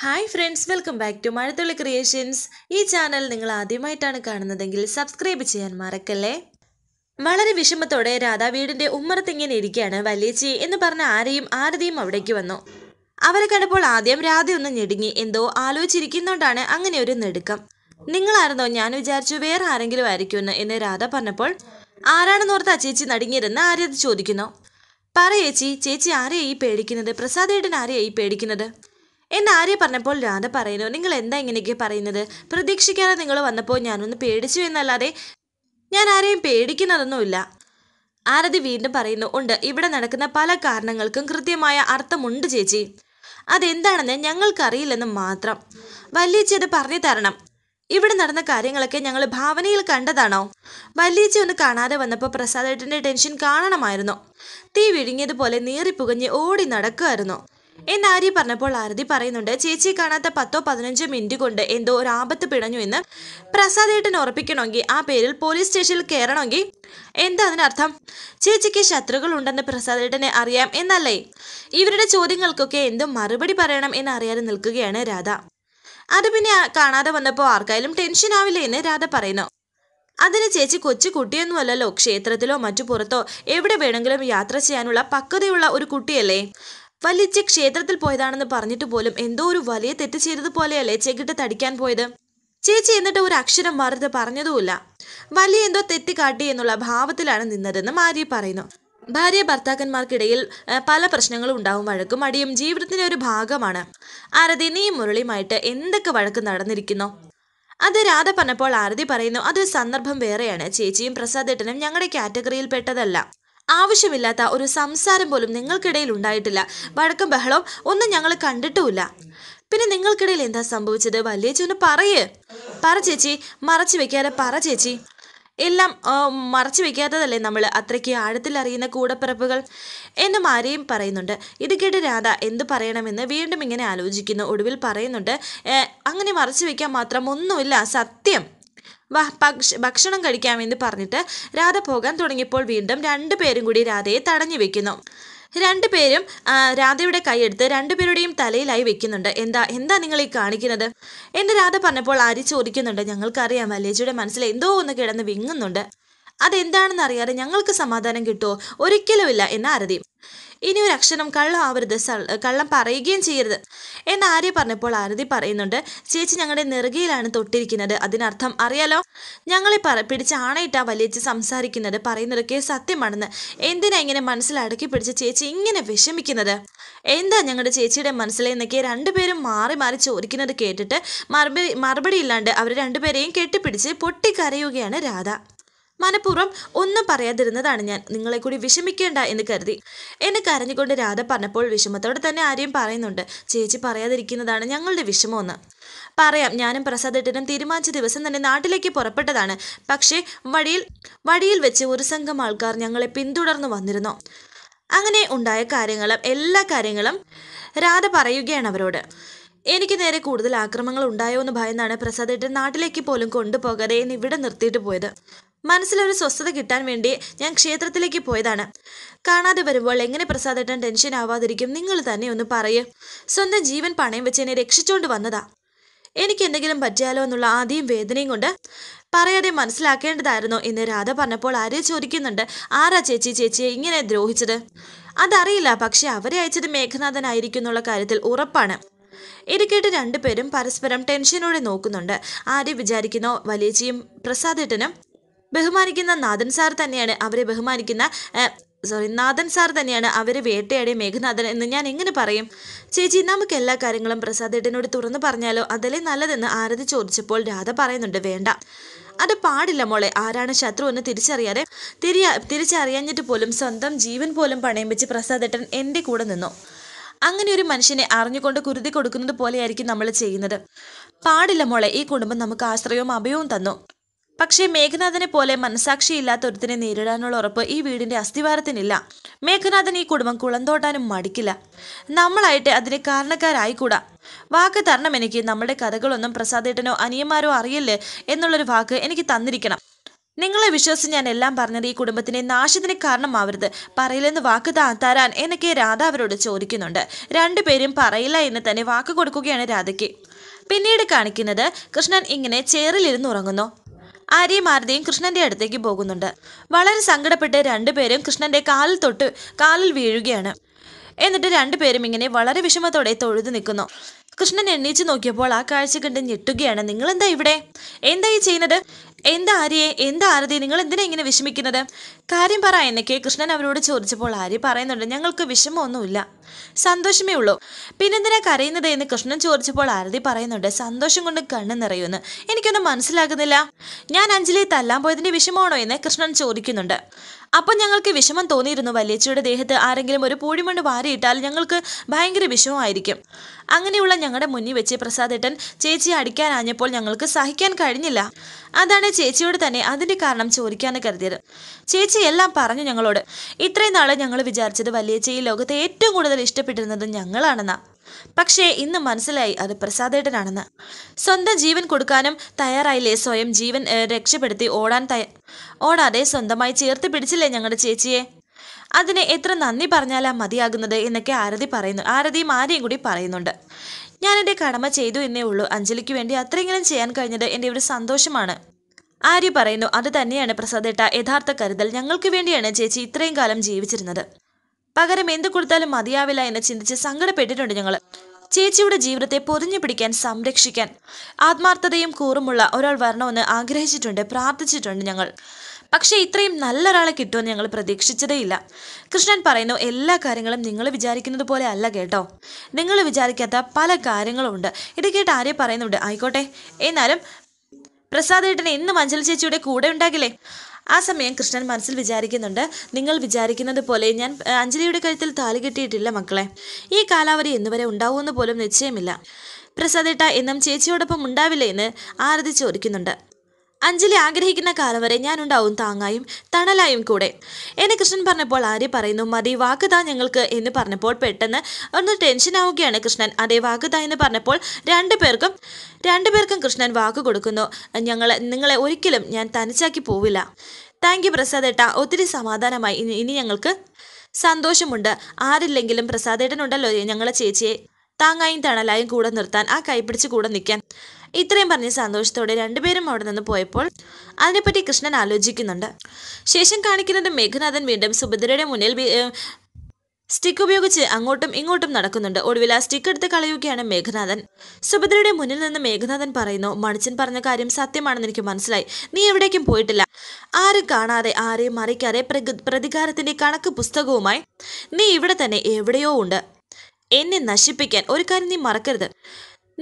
Hi friends, welcome back to Mazhathulli creations. ഈ channel നിങ്ങൾ ആദ്യമായിട്ടാണ് കാണുന്നതെങ്കിൽ സബ്സ്ക്രൈബ് ചെയ്യാൻ മറക്കല്ലേ. വളരെ വിഷമത്തോടെ രാധ വീടിന്റെ ഉമ്മറത്തിങ്ങനെ ഇരിക്കുകയാണ്. വലിയച്ചി എന്ന് പറഞ്ഞ ആരതിയും അവിടേക്ക് വന്നു. അവരെ കണ്ടപ്പോൾ ആദ്യം രാധ ഒന്ന് ഞെടുങ്ങി. എന്തോ ആലോചിച്ചിരിക്കുന്നോണ്ടാണ് അങ്ങനെ ഒരു നെടുക്കം. നിങ്ങളായിരുന്നോ? ഞാൻ വിചാരിച്ചു വേറെ ആരെങ്കിലും ആയിരിക്കുമെന്ന് എന്ന് രാധ പറഞ്ഞപ്പോൾ ആരാണെന്നോർത്താ ചേച്ചി നടുങ്ങിയതെന്ന് ആരതി ചോദിക്കുന്നു. പറ ചേച്ചി, ചേച്ചി ആരെയായി പേടിക്കുന്നത്? പ്രസാദേട്ടൻ ആരെയായി പേടിക്കുന്നത് എന്ന് ആര്യ പറഞ്ഞപ്പോൾ രാധ പറയുന്നു, നിങ്ങൾ എന്താ ഇങ്ങനെയൊക്കെ പറയുന്നത്? പ്രതീക്ഷിക്കാതെ നിങ്ങൾ വന്നപ്പോൾ ഞാനൊന്ന് പേടിച്ചു എന്നല്ലാതെ ഞാൻ ആരെയും പേടിക്കുന്നതൊന്നുമില്ല. ആരതി വീണ്ടും പറയുന്നു, ഉണ്ട്, ഇവിടെ നടക്കുന്ന പല കാരണങ്ങൾക്കും കൃത്യമായ അർത്ഥമുണ്ട് ചേച്ചി. അതെന്താണെന്ന് ഞങ്ങൾക്കറിയില്ലെന്ന് മാത്രം. വല്യേച്ചി അത് പറഞ്ഞു തരണം. ഇവിടെ നടന്ന കാര്യങ്ങളൊക്കെ ഞങ്ങൾ ഭാവനയിൽ കണ്ടതാണോ? വല്യേച്ചി ഒന്ന് കാണാതെ വന്നപ്പോൾ പ്രസാദേട്ടൻ്റെ ടെൻഷൻ കാണണമായിരുന്നു. തീ വിഴുങ്ങിയതുപോലെ നീറിപ്പുകഞ്ഞ് ഓടി നടക്കുമായിരുന്നു എന്ന് ആര്യ പറഞ്ഞപ്പോൾ ആരതി പറയുന്നുണ്ട്, ചേച്ചി കാണാത്ത 10-15 മിനിറ്റ് കൊണ്ട് എന്തോ ഒരു ആപത്ത് പിടഞ്ഞു എന്ന് പ്രസാദേട്ടൻ ഉറപ്പിക്കണമെങ്കിൽ ആ പേരിൽ പോലീസ് സ്റ്റേഷനിൽ കയറണമെങ്കിൽ എന്താ അതിനർത്ഥം? ചേച്ചിക്ക് ശത്രുക്കൾ ഉണ്ടെന്ന് പ്രസാദേട്ടനെ അറിയാം എന്നല്ലേ? ഇവരുടെ ചോദ്യങ്ങൾക്കൊക്കെ എന്തോ മറുപടി പറയണം എന്നറിയാതെ നിൽക്കുകയാണ് രാധ. അത് പിന്നെ കാണാതെ വന്നപ്പോൾ ആർക്കായാലും ടെൻഷൻ ആവില്ലേ എന്ന് രാധ പറയുന്നു. അതിന് ചേച്ചി കൊച്ചു കുട്ടിയൊന്നുമല്ലല്ലോ. ക്ഷേത്രത്തിലോ മറ്റു പുറത്തോ എവിടെ വേണമെങ്കിലും യാത്ര ചെയ്യാനുള്ള പക്വതയുള്ള ഒരു കുട്ടിയല്ലേ? വലിയ ക്ഷേത്രത്തിൽ പോയതാണെന്ന് പറഞ്ഞിട്ട് പോലും എന്തോ ഒരു വലിയ തെറ്റ് ചെയ്തതുപോലെയല്ലേ ചെകിട്ട് തടിക്കാൻ പോയത്? ചേച്ചി എന്നിട്ട് ഒരു അക്ഷരം മറുത്ത് പറഞ്ഞതുമില്ല. വലിയ എന്തോ തെറ്റ് കാട്ടി എന്നുള്ള ഭാവത്തിലാണ് നിന്നതെന്ന് ആര്യ പറയുന്നു. ഭാര്യ ഭർത്താക്കന്മാർക്കിടയിൽ പല പ്രശ്നങ്ങളും ഉണ്ടാവും. വഴക്കും അടിയും ജീവിതത്തിന്റെ ഒരു ഭാഗമാണ്. ആരതി, നീ മുരളിയുമായിട്ട് എന്തൊക്കെ വഴക്ക് നടന്നിരിക്കുന്നു? അത് രാധ പറഞ്ഞപ്പോൾ ആരതി പറയുന്നു, അതൊരു സന്ദർഭം വേറെയാണ്. ചേച്ചിയും പ്രസാദേട്ടനും ഞങ്ങളുടെ കാറ്റഗറിയിൽ പെട്ടതല്ല. ആവശ്യമില്ലാത്ത ഒരു സംസാരം പോലും നിങ്ങൾക്കിടയിൽ ഉണ്ടായിട്ടില്ല. വഴക്കും ബഹളവും ഒന്നും ഞങ്ങൾ കണ്ടിട്ടുമില്ല. പിന്നെ നിങ്ങൾക്കിടയിൽ എന്താ സംഭവിച്ചത്? വലിയേച്ചി ഒന്ന് പറ ചേച്ചി, മറച്ചു വെക്കാതെ പറ ചേച്ചി. എല്ലാം മറച്ചു വെക്കാത്തതല്ലേ നമ്മൾ അത്രയ്ക്ക് ആഴത്തിൽ അറിയുന്ന കൂടപ്പിറപ്പുകൾ എന്ന് ആരെയും പറയുന്നുണ്ട്. ഇത് കേട്ട് രാധ എന്ത് പറയണമെന്ന് വീണ്ടും ഇങ്ങനെ ആലോചിക്കുന്നു. ഒടുവിൽ പറയുന്നുണ്ട്, അങ്ങനെ മറച്ചു വെക്കാൻ മാത്രം ഒന്നുമില്ല, സത്യം. വാ, ഭക്ഷണം കഴിക്കാമെന്ന് പറഞ്ഞിട്ട് രാധ പോകാൻ തുടങ്ങിയപ്പോൾ വീണ്ടും രണ്ടുപേരും കൂടി രാധയെ തടഞ്ഞു വെക്കുന്നു. രണ്ടുപേരും രാധയുടെ കൈയെടുത്ത് രണ്ടുപേരുടെയും തലയിലായി വെക്കുന്നുണ്ട്. എന്താ നിങ്ങൾ ഈ കാണിക്കുന്നത് എന്ന് രാധ പറഞ്ഞപ്പോൾ ആര്യ ചോദിക്കുന്നുണ്ട്. ഞങ്ങൾക്കറിയാം, വല്യേച്ചിയുടെ മനസ്സിൽ എന്തോ ഒന്ന് കിടന്ന് വിങ്ങുന്നുണ്ട്. അതെന്താണെന്ന് അറിയാതെ ഞങ്ങൾക്ക് സമാധാനം കിട്ടുമോ? ഒരിക്കലുമില്ല എന്ന് ആരതി. ഇനി ഒരു അക്ഷരം കള്ളം ആവരുത്, കള്ളം പറയുകയും ചെയ്യരുത് എന്ന് ആര്യ പറഞ്ഞപ്പോൾ ആരതി പറയുന്നുണ്ട്, ചേച്ചി ഞങ്ങളുടെ നെറുകയിലാണ് തൊട്ടിരിക്കുന്നത്. അതിനർത്ഥം അറിയാലോ, ഞങ്ങളെ പിടിച്ച് ആണയിട്ടാ വലിയേച്ചി സംസാരിക്കുന്നത്. പറയുന്നതൊക്കെ സത്യമാണെന്ന്. എന്തിനാ ഇങ്ങനെ മനസ്സിൽ അടക്കി പിടിച്ച് ചേച്ചി ഇങ്ങനെ വിഷമിക്കുന്നത്? എന്താ ഞങ്ങളുടെ ചേച്ചിയുടെ മനസ്സിലെന്നൊക്കെ രണ്ടുപേരും മാറി മാറി ചോദിക്കുന്നത് കേട്ടിട്ട് മറുപടി ഇല്ലാണ്ട് അവർ രണ്ടുപേരെയും കെട്ടിപ്പിടിച്ച് പൊട്ടിക്കരയുകയാണ് രാധ. മനഃപൂർവ്വം ഒന്നും പറയാതിരുന്നതാണ് ഞാൻ, നിങ്ങളെ കൂടി വിഷമിക്കേണ്ട എന്ന് കരുതി എന്ന് കരഞ്ഞുകൊണ്ട് രാധ പറഞ്ഞപ്പോൾ വിഷമത്തോടെ തന്നെ ആരെയും പറയുന്നുണ്ട്, ചേച്ചി പറയാതിരിക്കുന്നതാണ് ഞങ്ങളുടെ വിഷമമെന്ന്. പറയാം, ഞാനും പ്രസാദേട്ടനും തീരുമാനിച്ച ദിവസം തന്നെ നാട്ടിലേക്ക് പുറപ്പെട്ടതാണ്. പക്ഷേ വഴിയിൽ വെച്ച് ഒരു സംഘം ആൾക്കാർ ഞങ്ങളെ പിന്തുടർന്നു വന്നിരുന്നു. അങ്ങനെ ഉണ്ടായ എല്ലാ കാര്യങ്ങളും രാധ പറയുകയാണ് അവരോട്. എനിക്ക് നേരെ കൂടുതൽ ആക്രമണങ്ങൾ ഉണ്ടായോ എന്ന് ഭയന്നാണ് പ്രസാദേട്ടൻ നാട്ടിലേക്ക് പോലും കൊണ്ടുപോകാതെ എന്നെ ഇവിടെ നിർത്തിയിട്ട് പോയത്. മനസ്സിലൊരു സ്വസ്ഥത കിട്ടാൻ വേണ്ടി ഞാൻ ക്ഷേത്രത്തിലേക്ക് പോയതാണ്. കാണാതെ വരുമ്പോൾ എങ്ങനെ പ്രസാദേട്ടൻ ടെൻഷൻ ആവാതിരിക്കും? നിങ്ങൾ തന്നെ ഒന്ന് പറയ്. സ്വന്തം ജീവൻ പണയം വെച്ച് എന്നെ രക്ഷിച്ചുകൊണ്ട് വന്നതാ. എനിക്ക് എന്തെങ്കിലും പറ്റിയാലോ എന്നുള്ള ആദ്യം വേദനയും കൊണ്ട് പറയാതെ മനസ്സിലാക്കേണ്ടതായിരുന്നോ എന്ന് രാധ പറഞ്ഞപ്പോൾ ആര്യ ചോദിക്കുന്നുണ്ട്, ആരാ ചേച്ചിയെ ഇങ്ങനെ ദ്രോഹിച്ചത്? അതറിയില്ല, പക്ഷെ അവരെ അയച്ചത് മേഘനാഥനായിരിക്കും എന്നുള്ള കാര്യത്തിൽ ഉറപ്പാണ്. ഇത് കേട്ട് രണ്ടുപേരും പരസ്പരം ടെൻഷനോടെ നോക്കുന്നുണ്ട്. ആര്യ വിചാരിക്കുന്നു, വലിയേച്ചിയും പ്രസാദേട്ടനും ബഹുമാനിക്കുന്ന നാഥൻ സാർ തന്നെയാണ് അവരെ വേട്ടയാടിയ മേഘനാഥൻ എന്ന് ഞാൻ എങ്ങനെ പറയും? ചേച്ചി, നമുക്ക് എല്ലാ കാര്യങ്ങളും പ്രസാദേട്ടനോട് തുറന്നു പറഞ്ഞാലോ? അതല്ലേ നല്ലതെന്ന് ആരതി ചോദിച്ചപ്പോൾ രാധ പറയുന്നുണ്ട്, വേണ്ട, അത് പാടില്ല മോളെ. ആരാണ് ശത്രു എന്ന് തിരിച്ചറിയാഞ്ഞിട്ട് പോലും സ്വന്തം ജീവൻ പോലും പണയം വെച്ച് പ്രസാദേട്ടൻ എൻ്റെ കൂടെ നിന്നു. അങ്ങനെ ഒരു മനുഷ്യനെ അറിഞ്ഞുകൊണ്ട് കുരുതി കൊടുക്കുന്നത് പോലെയായിരിക്കും നമ്മൾ ചെയ്യുന്നത്. പാടില്ല മോളെ. ഈ കുടുംബം നമുക്ക് ആശ്രയവും അഭയവും തന്നു. പക്ഷേ മേഘനാഥനെ പോലെ മനസാക്ഷിയില്ലാത്ത ഒരുത്തിനെ നേരിടാനുള്ള ഉറപ്പ് ഈ വീടിന്റെ അസ്ഥിവാരത്തിനില്ല. മേഘനാഥൻ ഈ കുടുംബം കുളന്തോട്ടാനും മടിക്കില്ല. നമ്മളായിട്ട് അതിന് കാരണക്കാരായിക്കൂടാ. വാക്ക് തരണം എനിക്ക്. നമ്മുടെ കഥകളൊന്നും പ്രസാദേട്ടനോ അനിയന്മാരോ അറിയില്ലേ എന്നുള്ളൊരു വാക്ക് എനിക്ക് തന്നിരിക്കണം. നിങ്ങളെ വിശ്വസിച്ച് ഞാൻ എല്ലാം പറഞ്ഞത് ഈ കുടുംബത്തിന്റെ നാശത്തിന് കാരണമാവരുത്. പറയില്ലെന്ന് വാക്ക് തരാൻ എന്നൊക്കെ രാധ അവരോട് ചോദിക്കുന്നുണ്ട്. രണ്ടുപേരും പറയില്ല എന്ന് തന്നെ വാക്ക് കൊടുക്കുകയാണ് രാധയ്ക്ക്. പിന്നീട് കാണിക്കുന്നത് കൃഷ്ണൻ ഇങ്ങനെ ചെയറിലിരുന്ന് ഉറങ്ങുന്നു. ആര്യയും ആരതിയും കൃഷ്ണന്റെ അടുത്തേക്ക് പോകുന്നുണ്ട്. വളരെ സങ്കടപ്പെട്ട് രണ്ടുപേരും കൃഷ്ണന്റെ കാലിൽ വീഴുകയാണ്. എന്നിട്ട് രണ്ടുപേരും ഇങ്ങനെ വളരെ വിഷമത്തോടെ തൊഴുതു നിൽക്കുന്നു. കൃഷ്ണൻ എണ്ണീച്ച് നോക്കിയപ്പോൾ ആ കാഴ്ച കണ്ട് ഞെട്ടുകയാണ്. നിങ്ങളെന്താ ഇവിടെ? എന്താ ഈ ചെയ്യുന്നത്? എന്താ ആര്യയെ, എന്താ ആരതി, നിങ്ങൾ എന്തിനാ ഇങ്ങനെ വിഷമിക്കുന്നത്? കാര്യം പറ എന്നൊക്കെ കൃഷ്ണൻ അവരോട് ചോദിച്ചപ്പോൾ ആര്യ പറയുന്നുണ്ട്, ഞങ്ങൾക്ക് വിഷമമൊന്നുമില്ല, സന്തോഷമേ ഉള്ളൂ. പിന്നെന്തിനാ കരയുന്നത് എന്ന് കൃഷ്ണൻ ചോദിച്ചപ്പോൾ ആരതി പറയുന്നുണ്ട്, സന്തോഷം കൊണ്ട് കണ്ണ് നിറയുമെന്ന്. എനിക്കൊന്നും മനസ്സിലാകുന്നില്ല. ഞാൻ അഞ്ജലിയെ തല്ലാൻ പോയതിന്റെ വിഷമമാണോ എന്ന് കൃഷ്ണൻ ചോദിക്കുന്നുണ്ട്. അപ്പം ഞങ്ങൾക്ക് വിഷമം തോന്നിയിരുന്നു. വല്യച്ചിയുടെ ദേഹത്ത് ആരെങ്കിലും ഒരു പൂഴിമണ്ണ് വാരിയിട്ടാൽ ഞങ്ങൾക്ക് ഭയങ്കര വിഷമമായിരിക്കും. അങ്ങനെയുള്ള ഞങ്ങളുടെ മുന്നിൽ വെച്ച് പ്രസാദേട്ടൻ ചേച്ചിയെ അടിക്കാനാഞ്ഞപ്പോൾ ഞങ്ങൾക്ക് സഹിക്കാൻ കഴിഞ്ഞില്ല. അതാണ് ചേച്ചിയോട് തന്നെ അതിന്റെ കാരണം ചോദിക്കാന്ന് കരുതിയത്. ചേച്ചി എല്ലാം പറഞ്ഞു ഞങ്ങളോട്. ഇത്രയും നാളെ ഞങ്ങൾ വിചാരിച്ചത് വല്യച്ചി ഈ ലോകത്തെ ഏറ്റവും കൂടുതൽ ഇഷ്ടപ്പെട്ടിരുന്നത് ഞങ്ങളാണെന്നാ. പക്ഷേ ഇന്ന് മനസ്സിലായി അത് പ്രസാദേട്ടനാണെന്ന്. സ്വന്തം ജീവൻ കൊടുക്കാനും തയ്യാറായില്ലേ? സ്വയം ജീവൻ രക്ഷപ്പെടുത്തി ഓടാതെ സ്വന്തമായി ചേർത്ത് പിടിച്ചില്ലേ ഞങ്ങളുടെ ചേച്ചിയെ? അതിന് എത്ര നന്ദി പറഞ്ഞാലാ മതിയാകുന്നത് എന്നൊക്കെ ആരതിയും ആര്യയും കൂടി പറയുന്നുണ്ട്. ഞാൻ എൻ്റെ കടമ ചെയ്തു എന്നേ ഉള്ളൂ. അഞ്ജലിക്ക് വേണ്ടി അത്രയെങ്കിലും ചെയ്യാൻ കഴിഞ്ഞത് എൻ്റെ ഒരു സന്തോഷമാണ്. ആര്യ പറയുന്നു, അത് തന്നെയാണ് പ്രസാദേട്ട യഥാർത്ഥ കരുതൽ. ഞങ്ങൾക്ക് വേണ്ടിയാണ് ചേച്ചി ഇത്രയും കാലം ജീവിച്ചിരുന്നത്. പകരം എന്ത് കൊടുത്താലും മതിയാവില്ല എന്ന് ചിന്തിച്ച് സങ്കടപ്പെട്ടിട്ടുണ്ട് ഞങ്ങൾ. ചേച്ചിയുടെ ജീവിതത്തെ പൊതിഞ്ഞു പിടിക്കാൻ, സംരക്ഷിക്കാൻ ആത്മാർത്ഥതയും കൂറുമുള്ള ഒരാൾ വരണമെന്ന് ആഗ്രഹിച്ചിട്ടുണ്ട്, പ്രാർത്ഥിച്ചിട്ടുണ്ട് ഞങ്ങൾ. പക്ഷേ ഇത്രയും നല്ലൊരാളെ കിട്ടുമെന്ന് ഞങ്ങൾ പ്രതീക്ഷിച്ചതേയില്ല. കൃഷ്ണൻ പറയുന്നു, എല്ലാ കാര്യങ്ങളും നിങ്ങൾ വിചാരിക്കുന്നത് പോലെ അല്ല കേട്ടോ. നിങ്ങൾ വിചാരിക്കാത്ത പല കാര്യങ്ങളും ഉണ്ട്. ഇത് കേട്ട് ആര്യ പറയുന്നുണ്ട്, ആയിക്കോട്ടെ, എന്നാലും പ്രസാദേട്ടന് എന്നും അഞ്ജലി ചേച്ചിയുടെ കൂടെ ഉണ്ടാകില്ലേ? ആ സമയം കൃഷ്ണൻ മനസ്സിൽ വിചാരിക്കുന്നുണ്ട്, നിങ്ങൾ വിചാരിക്കുന്നത് പോലെ ഞാൻ അഞ്ജലിയുടെ കഴുത്തിൽ താലി കെട്ടിയിട്ടില്ല മക്കളെ. ഈ കാലാവധി എന്നുവരെ ഉണ്ടാവുമെന്ന് പോലും നിശ്ചയമില്ല. പ്രസാദേട്ട എന്നും ചേച്ചിയോടൊപ്പം ഉണ്ടാവില്ലേ എന്ന് ആരതി ചോദിക്കുന്നുണ്ട്. അഞ്ജലി ആഗ്രഹിക്കുന്ന കാലം വരെ ഞാനുണ്ടാവും താങ്ങായും തണലായും കൂടെ എന്നെ കൃഷ്ണൻ പറഞ്ഞപ്പോൾ ആര്യ പറയുന്നു, മതി വാക്ക് താ ഞങ്ങൾക്ക് എന്ന് പറഞ്ഞപ്പോൾ പെട്ടെന്ന് ഒന്ന് ടെൻഷൻ ആവുകയാണ് കൃഷ്ണൻ. അതേ വാക്ക് താ എന്ന് പറഞ്ഞപ്പോൾ രണ്ടുപേർക്കും കൃഷ്ണൻ വാക്ക് കൊടുക്കുന്നു, നിങ്ങളെ ഒരിക്കലും ഞാൻ തനിച്ചാക്കി പോവില്ല. താങ്ക് യു പ്രസാദേട്ട, ഒത്തിരി സമാധാനമായി. ഇനി ഞങ്ങൾക്ക് സന്തോഷമുണ്ട്. ആരില്ലെങ്കിലും പ്രസാദേട്ടനുണ്ടല്ലോ ഞങ്ങളെ ചേച്ചിയെ താങ്ങായും തണലായും കൂടെ നിർത്താൻ, ആ കൈപ്പിടിച്ച് കൂടെ നിൽക്കാൻ. ഇത്രയും പറഞ്ഞ സന്തോഷത്തോടെ രണ്ടുപേരും അവിടെ നിന്ന് പോയപ്പോൾ അതിനെപ്പറ്റി കൃഷ്ണൻ ആലോചിക്കുന്നുണ്ട്. ശേഷം കാണിക്കുന്നത് മേഘനാഥൻ വീണ്ടും സുഭദ്രയുടെ മുന്നിൽ സ്റ്റിക്ക് ഉപയോഗിച്ച് അങ്ങോട്ടും ഇങ്ങോട്ടും നടക്കുന്നുണ്ട്. ഒടുവിൽ ആ സ്റ്റിക്ക് എടുത്ത് കളയുകയാണ് മേഘനാഥൻ. സുഭദ്രയുടെ മുന്നിൽ നിന്ന് മേഘനാഥൻ പറയുന്നു, മണിച്ചൻ പറഞ്ഞ കാര്യം സത്യമാണെന്ന് എനിക്ക് മനസ്സിലായി. നീ എവിടേക്കും പോയിട്ടില്ല. ആരും കാണാതെ ആരെയും മറിക്കാതെ പ്രതികാരത്തിന്റെ കണക്ക് പുസ്തകവുമായി നീ ഇവിടെ തന്നെ എവിടെയോ ഉണ്ട്. എന്നെ നശിപ്പിക്കാൻ ഒരു കാര്യം നീ മറക്കരുത്.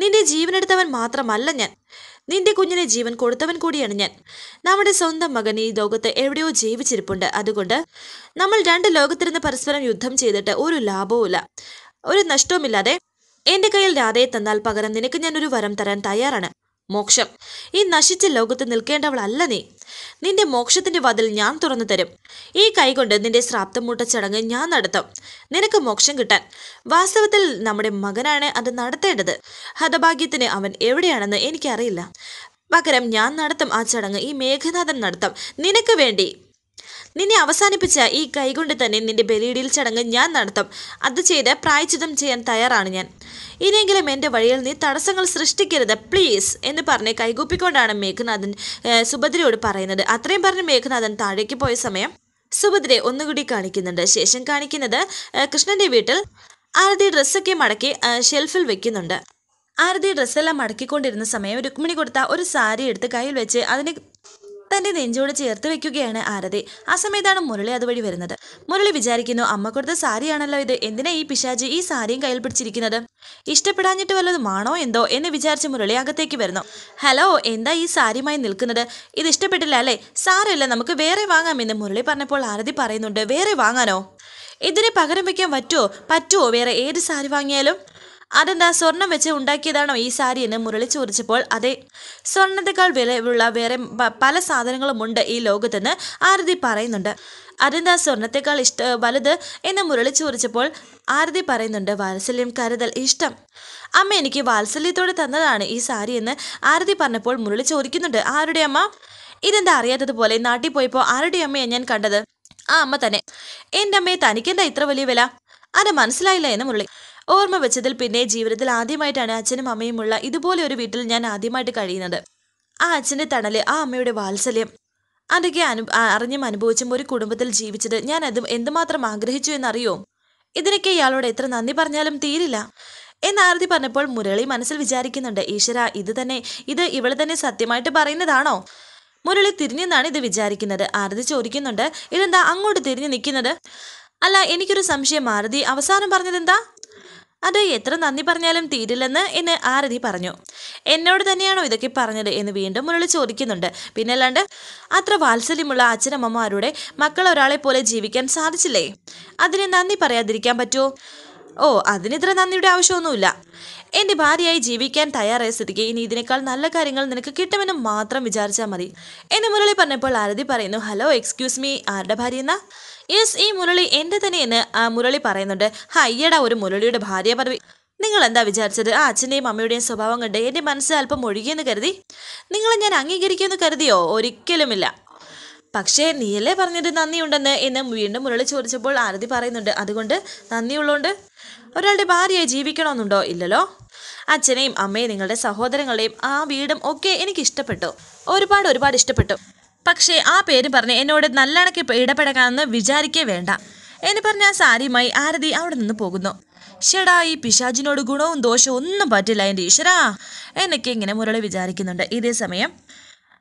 നിന്റെ ജീവനെടുത്തവൻ മാത്രമല്ല ഞാൻ, നിന്റെ കുഞ്ഞിനെ ജീവൻ കൊടുത്തവൻ കൂടിയാണ് ഞാൻ. നമ്മുടെ സ്വന്തം മകൻ ഈ ലോകത്ത് എവിടെയോ ജീവിച്ചിരിപ്പുണ്ട്. അതുകൊണ്ട് നമ്മൾ രണ്ട് ലോകത്തിരുന്ന് പരസ്പരം യുദ്ധം ചെയ്തിട്ട് ഒരു ലാഭവുമില്ല, ഒരു നഷ്ടവുമില്ലാതെ എന്റെ കയ്യിൽ രാധയെ തന്നാൽ പകരം നിനക്ക് ഞാനൊരു വരം തരാൻ തയ്യാറാണ്, മോക്ഷം. ഈ നശിച്ച ലോകത്ത് നിൽക്കേണ്ടവളല്ല നീ. നിന്റെ മോക്ഷത്തിന്റെ വാതിൽ ഞാൻ തുറന്നു തരും. ഈ കൈകൊണ്ട് നിന്റെ ശ്രാപ്തമൂട്ട ചടങ്ങ് ഞാൻ നടത്തും, നിനക്ക് മോക്ഷം കിട്ടാൻ. വാസ്തവത്തിൽ നമ്മുടെ മകനാണ് അത് നടത്തേണ്ടത്. ഹതഭാഗ്യത്തിന് അവൻ എവിടെയാണെന്ന് എനിക്കറിയില്ല. പകരം ഞാൻ നടത്തും ആ ചടങ്ങ്. ഈ മേഘനാഥൻ നടത്തും നിനക്ക് വേണ്ടി. നിന്നെ അവസാനിപ്പിച്ച ഈ കൈകൊണ്ട് തന്നെ നിന്റെ ബലിയിടൽ ചടങ്ങ് ഞാൻ നടത്തും. അത് ചെയ്ത് പ്രായച്ചിത്തം ചെയ്യാൻ തയ്യാറാണ് ഞാൻ. ഇനിയെങ്കിലും എൻ്റെ വഴിയിൽ നീ തടസ്സങ്ങൾ സൃഷ്ടിക്കരുത് പ്ലീസ് എന്ന് പറഞ്ഞ് കൈകൂപ്പിക്കൊണ്ടാണ് മേഘനാഥൻ സുഭദ്രയോട് പറയുന്നത്. അത്രയും പറഞ്ഞ് മേഘനാഥൻ താഴേക്ക് പോയ സമയം സുഭദ്രയെ ഒന്നുകൂടി കാണിക്കുന്നുണ്ട്. ശേഷം കാണിക്കുന്നത് കൃഷ്ണന്റെ വീട്ടിൽ ആരതി ഡ്രസ്സൊക്കെ മടക്കി ഷെൽഫിൽ വെക്കുന്നുണ്ട്. ആരതി ഡ്രസ്സെല്ലാം മടക്കിക്കൊണ്ടിരുന്ന സമയം രുക്മിണി കൊടുത്ത ഒരു സാരി എടുത്ത് കയ്യിൽ വെച്ച് അതിനെ തന്റെ നെഞ്ചോട് ചേർത്ത് വെക്കുകയാണ് ആരതി. ആ സമയത്താണ് മുരളി അതുവഴി വരുന്നത്. മുരളി വിചാരിക്കുന്നു, അമ്മ കൊടുത്ത സാരിയാണല്ലോ ഇത്, എന്തിനാ ഈ പിശാചി ഈ സാരിയും കയ്യിൽ പിടിച്ചിരിക്കുന്നത്? ഇഷ്ടപ്പെടാഞ്ഞിട്ട് വല്ലതുമാണോ എന്തോ എന്ന് വിചാരിച്ച് മുരളി അകത്തേക്ക് വരുന്നു. ഹലോ, എന്താ ഈ സാരിയുമായി നിൽക്കുന്നത്? ഇത് ഇഷ്ടപ്പെട്ടില്ല അല്ലേ? സാരമില്ല, നമുക്ക് വേറെ വാങ്ങാമെന്ന് മുരളി പറഞ്ഞപ്പോൾ ആരതി പറയുന്നുണ്ട്, വേറെ വാങ്ങാനോ? ഇതിന് പകരം വയ്ക്കാൻ പറ്റുമോ വേറെ ഏത് സാരി വാങ്ങിയാലും? അതെന്താ സ്വർണം വെച്ച് ഉണ്ടാക്കിയതാണോ ഈ സാരി എന്ന് മുരളി ചോദിച്ചപ്പോൾ അതെ, സ്വർണത്തെക്കാൾ വിലയുള്ള വേറെ പല സാധനങ്ങളും ഉണ്ട് ഈ ലോകത്തെന്ന് ആരതി പറയുന്നുണ്ട്. അതെന്താ സ്വർണത്തെക്കാൾ വലുത് എന്ന് മുരളി ചോദിച്ചപ്പോൾ ആരതി പറയുന്നുണ്ട്, വാത്സല്യം, കരുതൽ, ഇഷ്ടം. അമ്മ എനിക്ക് വാത്സല്യത്തോടെ തന്നതാണ് ഈ സാരി എന്ന് ആരതി പറഞ്ഞപ്പോൾ മുരളി ചോദിക്കുന്നുണ്ട്, ആരുടെ അമ്മ? ഇതെന്താ അറിയാത്തതുപോലെ നാട്ടിൽ പോയപ്പോൾ ആരുടെ അമ്മയാണ് ഞാൻ കണ്ടത്? ആ അമ്മ തന്നെ. എൻ്റെ അമ്മയെ തനിക്കെന്താ ഇത്ര വലിയ വില? അത് മനസ്സിലായില്ല എന്ന് മുരളി. ഓർമ്മ വെച്ചതിൽ പിന്നെ ജീവിതത്തിൽ ആദ്യമായിട്ടാണ് അച്ഛനും അമ്മയുമുള്ള ഇതുപോലെ ഒരു വീട്ടിൽ ഞാൻ ആദ്യമായിട്ട് കഴിയുന്നത്. ആ അച്ഛൻ്റെ തണല്, ആ അമ്മയുടെ വാത്സല്യം, അതൊക്കെ അറിഞ്ഞും അനുഭവിച്ചും ഒരു കുടുംബത്തിൽ ജീവിച്ചത് ഞാൻ അത് എന്തുമാത്രം ആഗ്രഹിച്ചു എന്നറിയോ? ഇതിനൊക്കെ ഇയാളോട് എത്ര നന്ദി പറഞ്ഞാലും തീരില്ല എന്ന് ആരതി പറഞ്ഞപ്പോൾ മുരളി മനസ്സിൽ വിചാരിക്കുന്നുണ്ട്, ഈശ്വര, ഇത് ഇവള് തന്നെ സത്യമായിട്ട് പറയുന്നതാണോ? മുരളി തിരിഞ്ഞെന്നാണ് ഇത് വിചാരിക്കുന്നത്. ആരതി ചോദിക്കുന്നുണ്ട്, ഇതെന്താ അങ്ങോട്ട് തിരിഞ്ഞു നിൽക്കുന്നത്? അല്ല, എനിക്കൊരു സംശയം, ആരതി അവസാനം പറഞ്ഞതെന്താ? അത് എത്ര നന്ദി പറഞ്ഞാലും തീരില്ലെന്ന് ആരതി പറഞ്ഞു. എന്നോട് തന്നെയാണോ ഇതൊക്കെ പറഞ്ഞത് എന്ന് വീണ്ടും മുരളി ചോദിക്കുന്നുണ്ട്. പിന്നല്ലാണ്ട് അത്ര വാത്സല്യമുള്ള അച്ഛനമ്മമാരുടെ മക്കൾ ഒരാളെ പോലെ ജീവിക്കാൻ സാധിച്ചില്ലേ? അതിന് നന്ദി പറയാതിരിക്കാൻ പറ്റുമോ? ഓ, അതിനിത്ര നന്ദിയുടെ ആവശ്യമൊന്നുമില്ല. എൻ്റെ ഭാര്യയായി ജീവിക്കാൻ തയ്യാറായ സ്ഥിതിക്ക് ഇനി ഇതിനേക്കാൾ നല്ല കാര്യങ്ങൾ നിനക്ക് കിട്ടുമെന്ന് മാത്രം വിചാരിച്ചാൽ മതി എന്ന് മുരളി പറഞ്ഞപ്പോൾ ആരതി പറയുന്നു, ഹലോ, എക്സ്ക്യൂസ് മീ, ആരുടെ ഭാര്യ എന്നാ? യെസ്, ഈ മുരളി എൻ്റെ തന്നെയെന്ന് മുരളി പറയുന്നുണ്ട്. അയ്യടാ, ഒരു മുരളിയുടെ ഭാര്യ പദവി. നിങ്ങൾ എന്താ വിചാരിച്ചത്? ആ അച്ഛൻ്റെയും അമ്മയുടെയും സ്വഭാവം കണ്ട് എൻ്റെ മനസ്സ് അല്പം ഒഴുകിയെന്ന് കരുതി നിങ്ങളെ ഞാൻ അംഗീകരിക്കുമെന്ന് കരുതിയോ? ഒരിക്കലുമില്ല. പക്ഷേ നീയല്ലേ പറഞ്ഞത് നന്ദിയുണ്ടെന്ന് വീണ്ടും മുരളി ചോദിച്ചപ്പോൾ ആരതി പറയുന്നുണ്ട്, അതുകൊണ്ട് നന്ദിയുള്ളതുകൊണ്ട് ഒരാളുടെ ഭാര്യയായി ജീവിക്കണമെന്നുണ്ടോ? ഇല്ലല്ലോ. അച്ഛനെയും അമ്മയും നിങ്ങളുടെ സഹോദരങ്ങളെയും ആ വീടും ഒക്കെ എനിക്ക് ഇഷ്ടപ്പെട്ടു, ഒരുപാട് ഇഷ്ടപ്പെട്ടു. പക്ഷേ ആ പേര് പറഞ്ഞ് എന്നോട് നല്ലണക്ക് ഇടപെടണമെന്ന് വിചാരിക്കേ വേണ്ട എന്ന് പറഞ്ഞ ആ സാരിയുമായി ആരതി അവിടെ നിന്ന് പോകുന്നു. ഷെടാ, ഈ പിശാചിനോട് ഗുണവും ദോഷവും ഒന്നും പറ്റില്ല എൻ്റെ ഈശ്വരാ എന്നൊക്കെ ഇങ്ങനെ മുരളി വിചാരിക്കുന്നുണ്ട്. ഇതേ സമയം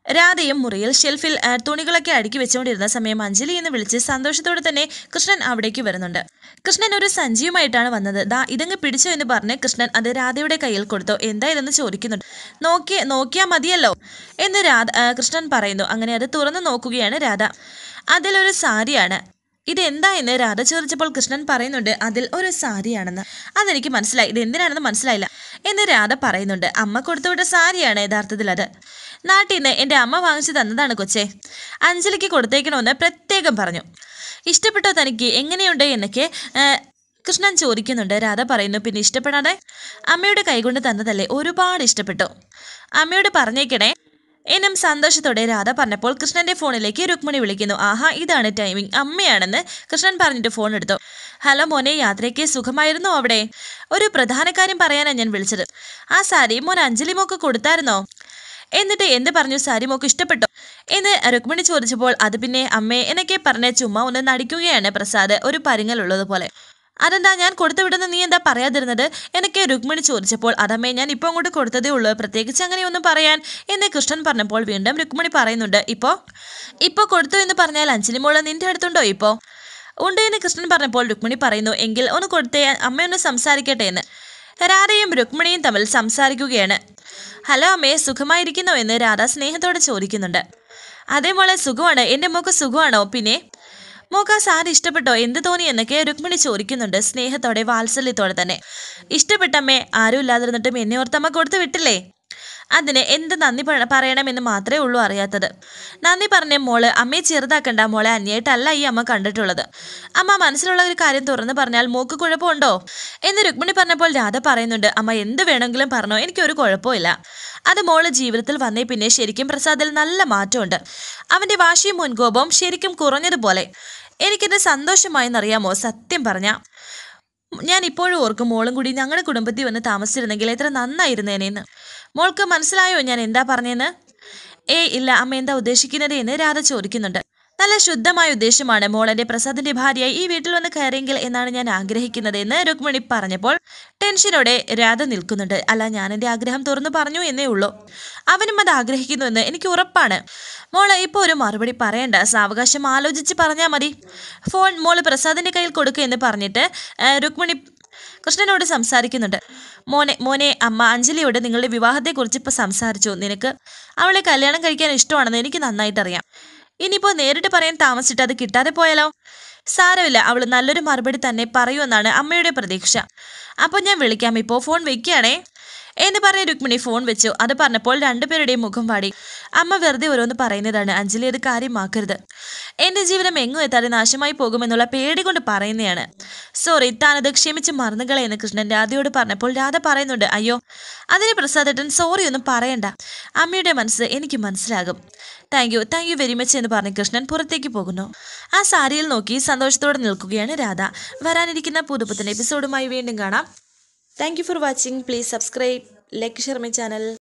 രാധയും മുറിയിൽ ഷെൽഫിൽ തുണികളൊക്കെ അടുക്കി വെച്ചുകൊണ്ടിരുന്ന സമയം അഞ്ജലി എന്ന് വിളിച്ച് സന്തോഷത്തോടെ തന്നെ കൃഷ്ണൻ അവിടേക്ക് വരുന്നുണ്ട്. കൃഷ്ണൻ ഒരു സഞ്ചിയുമായിട്ടാണ് വന്നത്. ദാ ഇതങ്ങ് പിടിച്ചോ എന്ന് പറഞ്ഞ് കൃഷ്ണൻ അത് രാധയുടെ കയ്യിൽ കൊടുത്തു. എന്താ ഇതെന്ന് ചോദിക്കുന്നുണ്ട്. നോക്കിയാൽ മതിയല്ലോ എന്ന് കൃഷ്ണൻ പറയുന്നു. അങ്ങനെ അത് തുറന്നു നോക്കുകയാണ് രാധ. അതിലൊരു സാരിയാണ്. ഇതെന്താ എന്ന് രാധ ചോദിച്ചപ്പോൾ കൃഷ്ണൻ പറയുന്നുണ്ട്, അതിൽ ഒരു സാരിയാണെന്ന്. അതെനിക്ക് മനസ്സിലായി, ഇത് എന്തിനാണെന്ന് മനസ്സിലായില്ല എന്ന് രാധ പറയുന്നുണ്ട്. അമ്മ കൊടുത്തുവിട്ട സാരിയാണ് യഥാർത്ഥത്തിൽ അത്. നാട്ടിൽ നിന്ന് എൻ്റെ അമ്മ വാങ്ങിച്ചു തന്നതാണ് കൊച്ചേ. അഞ്ജലിക്ക് കൊടുത്തേക്കണമെന്ന് പ്രത്യേകം പറഞ്ഞു. ഇഷ്ടപ്പെട്ടോ തനിക്ക്? എങ്ങനെയുണ്ട് എന്നൊക്കെ കൃഷ്ണൻ ചോദിക്കുന്നുണ്ട്. രാധ പറയുന്നു, പിന്നെ ഇഷ്ടപ്പെടാതെ? അമ്മയുടെ കൈകൊണ്ട് തന്നതല്ലേ, ഒരുപാട് ഇഷ്ടപ്പെട്ടു. അമ്മയോട് പറഞ്ഞേക്കണേ എന്നും സന്തോഷത്തോടെ രാധ പറഞ്ഞപ്പോൾ കൃഷ്ണന്റെ ഫോണിലേക്ക് രുക്മിണി വിളിക്കുന്നു. ആഹാ, ഇതാണ് ടൈമിംഗ്, അമ്മയാണെന്ന് കൃഷ്ണൻ പറഞ്ഞിട്ട് ഫോൺ എടുത്തു. ഹലോ മോനെ, യാത്രയ്ക്ക് സുഖമായിരുന്നോ? അവിടെ ഒരു പ്രധാന കാര്യം പറയാനാണ് ഞാൻ വിളിച്ചത്. ആ സാരി മോൻ അഞ്ജലി മോക്ക് കൊടുത്തായിരുന്നോ? എന്നിട്ട് എന്ത് പറഞ്ഞു? സാരി മോക്ക് ഇഷ്ടപ്പെട്ടോ എന്ന് രുക്മിണി ചോദിച്ചപ്പോൾ അത് പിന്നെ അമ്മേ എന്നൊക്കെ പറഞ്ഞ് ചുമ്മാ ഒന്ന് നടിക്കുകയാണ് പ്രസാദ്, ഒരു പരുങ്ങലുള്ളതുപോലെ. അതെന്താ ഞാൻ കൊടുത്തു വിടുന്ന, നീ എന്താ പറയാതിരുന്നത് എന്നൊക്കെ രുക്മിണി ചോദിച്ചപ്പോൾ അതമ്മേ, ഞാൻ ഇപ്പോൾ അങ്ങോട്ട് കൊടുത്തതേ ഉള്ളൂ, പ്രത്യേകിച്ച് അങ്ങനെയൊന്നും പറയാൻ എന്ന് കൃഷ്ണൻ പറഞ്ഞപ്പോൾ വീണ്ടും രുക്മിണി പറയുന്നുണ്ട്, ഇപ്പോൾ കൊടുത്തു എന്ന് പറഞ്ഞാൽ അഞ്ജലി മോള് നിന്റെ അടുത്തുണ്ടോ? ഇപ്പോൾ ഉണ്ട് എന്ന് കൃഷ്ണൻ പറഞ്ഞപ്പോൾ രുക്മിണി പറയുന്നു, എങ്കിൽ ഒന്ന് കൊടുത്തേ, അമ്മയൊന്ന് സംസാരിക്കട്ടെ എന്ന്. രാധയും രുക്മിണിയും തമ്മിൽ സംസാരിക്കുകയാണ്. ഹലോ അമ്മേ, സുഖമായിരിക്കുന്നോ എന്ന് രാധ സ്നേഹത്തോടെ ചോദിക്കുന്നുണ്ട്. അതേ മോളെ, സുഖമാണ്. എൻ്റെ മോക്ക് സുഖമാണോ? പിന്നെ മോക്ക് ആ സാരി ഇഷ്ടപ്പെട്ടോ? എന്ത് തോന്നി എന്നൊക്കെ രുക്മിണി ചോദിക്കുന്നുണ്ട്, സ്നേഹത്തോടെ വാത്സല്യത്തോടെ തന്നെ. ഇഷ്ടപ്പെട്ടമ്മേ, ആരും ഇല്ലാതിരുന്നിട്ടും എന്നെ ഓർത്തമ്മ കൊടുത്തു വിട്ടില്ലേ? അതിന് എന്ത് നന്ദി പറയണമെന്ന് മാത്രമേ ഉള്ളൂ അറിയാത്തത്. നന്ദി പറഞ്ഞ മോള് അമ്മയെ ചെറുതാക്കണ്ട. മോളെ അന്യായിട്ടല്ല ഈ അമ്മ കണ്ടിട്ടുള്ളത്. അമ്മ മനസ്സിലുള്ള ഒരു കാര്യം തുറന്നു പറഞ്ഞാൽ മോക്ക് കുഴപ്പമുണ്ടോ എന്ന് രുക്മിണി പറഞ്ഞപ്പോൾ രാധ പറയുന്നുണ്ട്, അമ്മ എന്ത് വേണമെങ്കിലും പറഞ്ഞോ, എനിക്കൊരു കുഴപ്പമില്ല. അത് മോള് ജീവിതത്തിൽ വന്നേ പിന്നെ ശരിക്കും പ്രസാദിൽ നല്ല മാറ്റമുണ്ട്. അവൻ്റെ വാശിയും മുൻകോപവും ശരിക്കും കുറഞ്ഞതുപോലെ. എനിക്കെന്നെ സന്തോഷമായെന്നറിയാമോ? സത്യം പറഞ്ഞ ഞാൻ ഇപ്പോഴും ഓർക്കും, മോളും കൂടി ഞങ്ങളുടെ കുടുംബത്തിൽ വന്ന് താമസിച്ചിരുന്നെങ്കിൽ എത്ര നന്നായിരുന്നേനെന്ന്. മോൾക്ക് മനസ്സിലായോ ഞാൻ എന്താ പറഞ്ഞെന്ന്? ഇല്ല അമ്മ, എന്താ ഉദ്ദേശിക്കുന്നത് എന്ന് രാധ ചോദിക്കുന്നുണ്ട്. നല്ല ശുദ്ധമായ ഉദ്ദേശമാണ്. മോളെൻ്റെ പ്രസാദിന്റെ ഭാര്യയായി ഈ വീട്ടിൽ വന്ന് കയറിയെങ്കിൽ എന്നാണ് ഞാൻ ആഗ്രഹിക്കുന്നത് എന്ന് രുക്മിണി പറഞ്ഞപ്പോൾ ടെൻഷനോടെ രാധ നിൽക്കുന്നുണ്ട്. അല്ല, ഞാൻ എൻ്റെ ആഗ്രഹം തുറന്നു പറഞ്ഞു എന്നേ ഉള്ളൂ. അവനും അത് ആഗ്രഹിക്കുന്നുവെന്ന് എനിക്ക് ഉറപ്പാണ്. മോള് ഇപ്പോൾ ഒരു മറുപടി പറയണ്ട, സാവകാശം ആലോചിച്ച് പറഞ്ഞാൽ മതി. ഫോൺ മോള് പ്രസാദിന്റെ കയ്യിൽ കൊടുക്കുക എന്ന് പറഞ്ഞിട്ട് രുക്മിണി കൃഷ്ണനോട് സംസാരിക്കുന്നുണ്ട്. മോനെ അമ്മ അഞ്ജലിയോട് നിങ്ങളുടെ വിവാഹത്തെക്കുറിച്ച് ഇപ്പോൾ സംസാരിച്ചു. നിനക്ക് അവളെ കല്യാണം കഴിക്കാൻ ഇഷ്ടമാണെന്ന് എനിക്ക് നന്നായിട്ടറിയാം. ഇനിയിപ്പോൾ നേരിട്ട് പറയാൻ താമസിച്ചിട്ട് അത് കിട്ടാതെ പോയാലോ? സാരമില്ല, അവൾ നല്ലൊരു മറുപടി തന്നെ പറയുമെന്നാണ് അമ്മയുടെ പ്രതീക്ഷ. അപ്പോൾ ഞാൻ വിളിക്കാം, ഇപ്പോൾ ഫോൺ വെക്കുകയാണേ എന്ന് പറഞ്ഞ് രുക്മിണി ഫോൺ വെച്ചു. അത് പറഞ്ഞപ്പോൾ രണ്ടുപേരുടെയും മുഖം വാടി. അമ്മ വെറുതെ ഓരോന്ന് പറയുന്നതാണ്. അഞ്ജലി അത് കാര്യമാക്കരുത്. എൻ്റെ ജീവിതം എങ്ങും എത്താതെ നാശമായി പോകുമെന്നുള്ള പേടി കൊണ്ട് പറയുന്നതാണ്. സോറി, താനത് ക്ഷമിച്ച് മറന്നുകളയെന്ന് കൃഷ്ണൻ രാധയോട് പറഞ്ഞപ്പോൾ രാധ പറയുന്നുണ്ട്, അയ്യോ അതിന് പ്രസാദേട്ടൻ സോറി ഒന്നും പറയണ്ട. അമ്മയുടെ മനസ്സ് എനിക്ക് മനസ്സിലാകും. താങ്ക് യു വെരി മച്ച് എന്ന് പറഞ്ഞ് കൃഷ്ണൻ പുറത്തേക്ക് പോകുന്നു. ആ സാരിയിൽ നോക്കി സന്തോഷത്തോടെ നിൽക്കുകയാണ് രാധ. വരാനിരിക്കുന്ന പുതുപുത്തൻ എപ്പിസോഡുമായി വീണ്ടും കാണാം. Thank you for watching. Please subscribe, like, share my channel.